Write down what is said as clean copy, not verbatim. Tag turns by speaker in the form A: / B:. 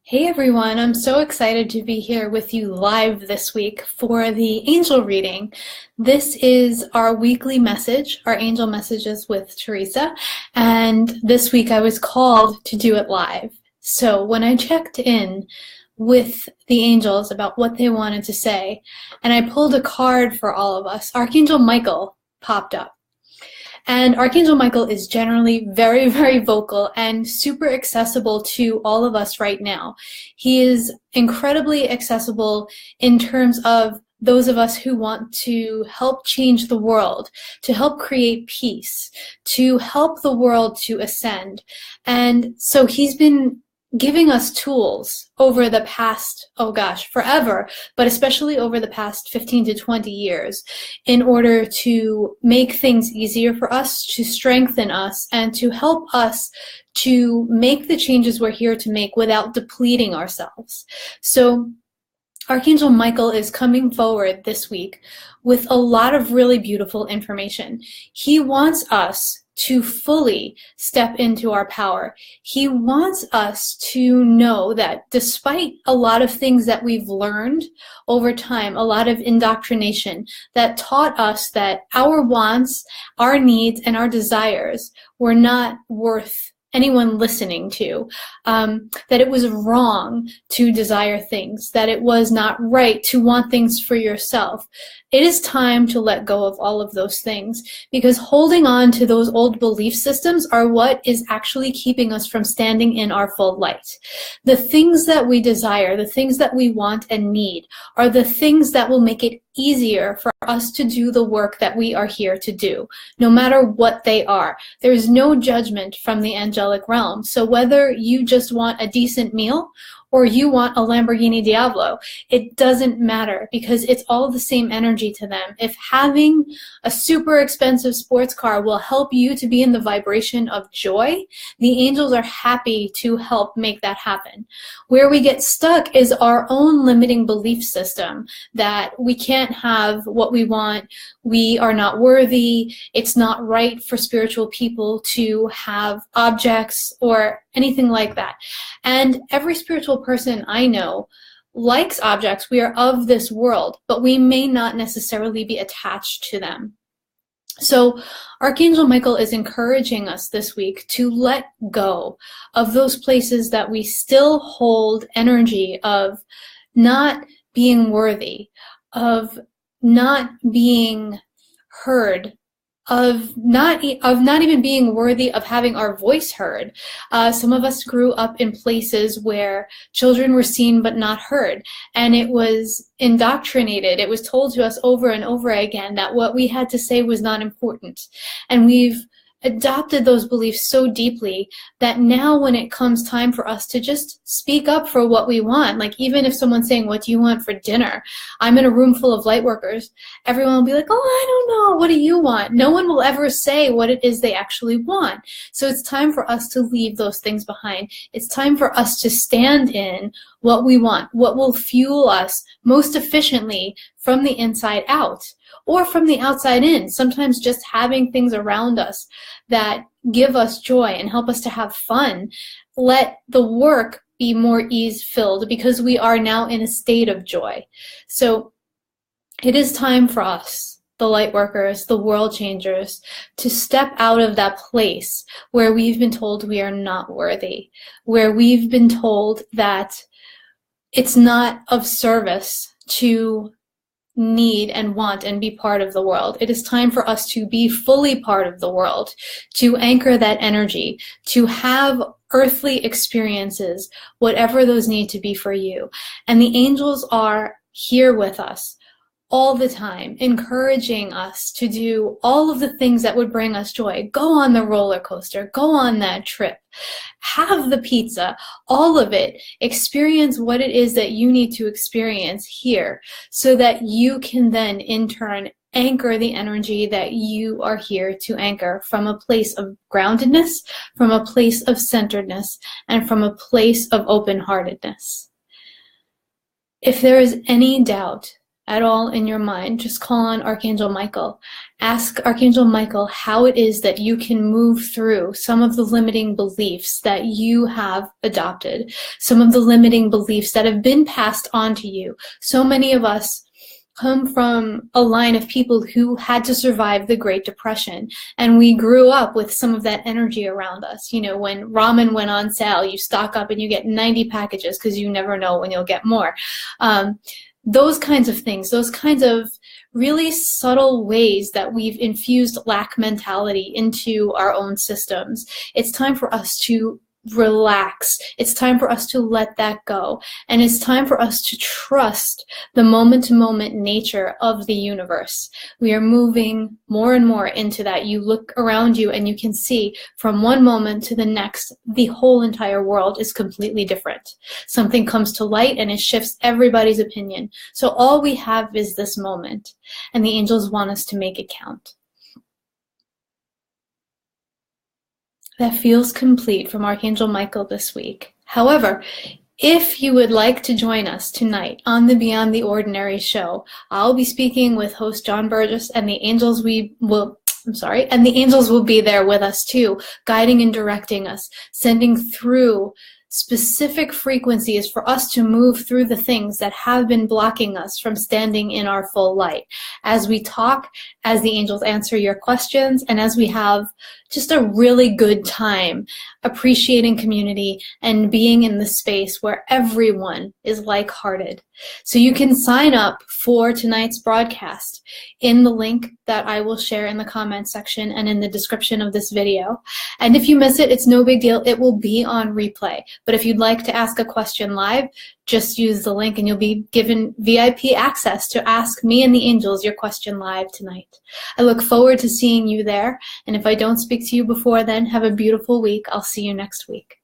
A: Hey everyone, I'm so excited to be here with you live this week for the angel reading. This is our weekly message, our angel messages with Theresa, and this week I was called to do it live. So when I checked in with the angels about what they wanted to say, and I pulled a card for all of us, Archangel Michael popped up. And Archangel Michael is generally very, very vocal and super accessible to all of us right now. He is incredibly accessible in terms of those of us who want to help change the world, to help create peace, to help the world to ascend. And so he's been giving us tools over the past, forever, but especially over the past 15 to 20 years in order to make things easier for us, to strengthen us, and to help us to make the changes we're here to make without depleting ourselves. So Archangel Michael is coming forward this week with a lot of really beautiful information. He wants us to fully step into our power. He wants us to know that despite a lot of things that we've learned over time, a lot of indoctrination that taught us that our wants, our needs, and our desires were not worth anyone listening to, that it was wrong to desire things, that it was not right to want things for yourself. It is time to let go of all of those things, because holding on to those old belief systems are what is actually keeping us from standing in our full light. The things that we desire, the things that we want and need, are the things that will make it easier for us to do the work that we are here to do, no matter what they are. There is no judgment from the angelic realm. So whether you just want a decent meal or you want a Lamborghini Diablo, it doesn't matter, because it's all the same energy to them. If having a super expensive sports car will help you to be in the vibration of joy, the angels are happy to help make that happen. Where we get stuck is our own limiting belief system that we can't have what we want, we are not worthy, it's not right for spiritual people to have objects or anything like that. And every spiritual person I know likes objects. We are of this world, but we may not necessarily be attached to them. So Archangel Michael is encouraging us this week to let go of those places that we still hold energy of not being worthy, of not being heard, of not even being worthy of having our voice heard. Some of us grew up in places where children were seen but not heard, and it was indoctrinated. It was told to us over and over again that what we had to say was not important. And we've adopted those beliefs so deeply that now when it comes time for us to just speak up for what we want, like even if someone's saying, "What do you want for dinner?" I'm in a room full of light workers, everyone will be like, "Oh, I don't know, what do you want?" No one will ever say what it is they actually want. So it's time for us to leave those things behind. It's time for us to stand in what we want, what will fuel us most efficiently from the inside out, or from the outside in. Sometimes just having things around us that give us joy and help us to have fun. Let the work be more ease-filled, because we are now in a state of joy. So it is time for us, the light workers, the world changers, to step out of that place where we've been told we are not worthy, where we've been told that it's not of service to need and want and be part of the world. It is time for us to be fully part of the world, to anchor that energy, to have earthly experiences, whatever those need to be for you. And the angels are here with us all the time, encouraging us to do all of the things that would bring us joy. Go on the roller coaster, go on that trip, have the pizza, all of it. Experience what it is that you need to experience here, so that you can then in turn anchor the energy that you are here to anchor, from a place of groundedness, from a place of centeredness, and from a place of open-heartedness. If there is any doubt at all in your mind, just call on Archangel Michael. Ask Archangel Michael how it is that you can move through some of the limiting beliefs that you have adopted, some of the limiting beliefs that have been passed on to you. So many of us come from a line of people who had to survive the Great Depression, and we grew up with some of that energy around us. You know, when ramen went on sale, you stock up and you get 90 packages because you never know when you'll get more. Those kinds of things, those kinds of really subtle ways that we've infused lack mentality into our own systems. It's time for us to relax. It's time for us to let that go. And it's time for us to trust the moment-to-moment nature of the universe. We are moving more and more into that. You look around you and you can see from one moment to the next, the whole entire world is completely different. Something comes to light and it shifts everybody's opinion. So all we have is this moment, and the angels want us to make it count. That feels complete from Archangel Michael this week. However, if you would like to join us tonight on the Beyond the Ordinary show, I'll be speaking with host John Burgess, and the angels the angels will be there with us too, guiding and directing us, sending through specific frequencies for us to move through the things that have been blocking us from standing in our full light. As we talk, as the angels answer your questions, and as we have just a really good time appreciating community and being in the space where everyone is like-hearted. So you can sign up for tonight's broadcast in the link that I will share in the comments section and in the description of this video. And if you miss it, it's no big deal. It will be on replay. But if you'd like to ask a question live, just use the link and you'll be given VIP access to ask me and the angels your question live tonight. I look forward to seeing you there. And if I don't speak to you before then, have a beautiful week. I'll see you next week.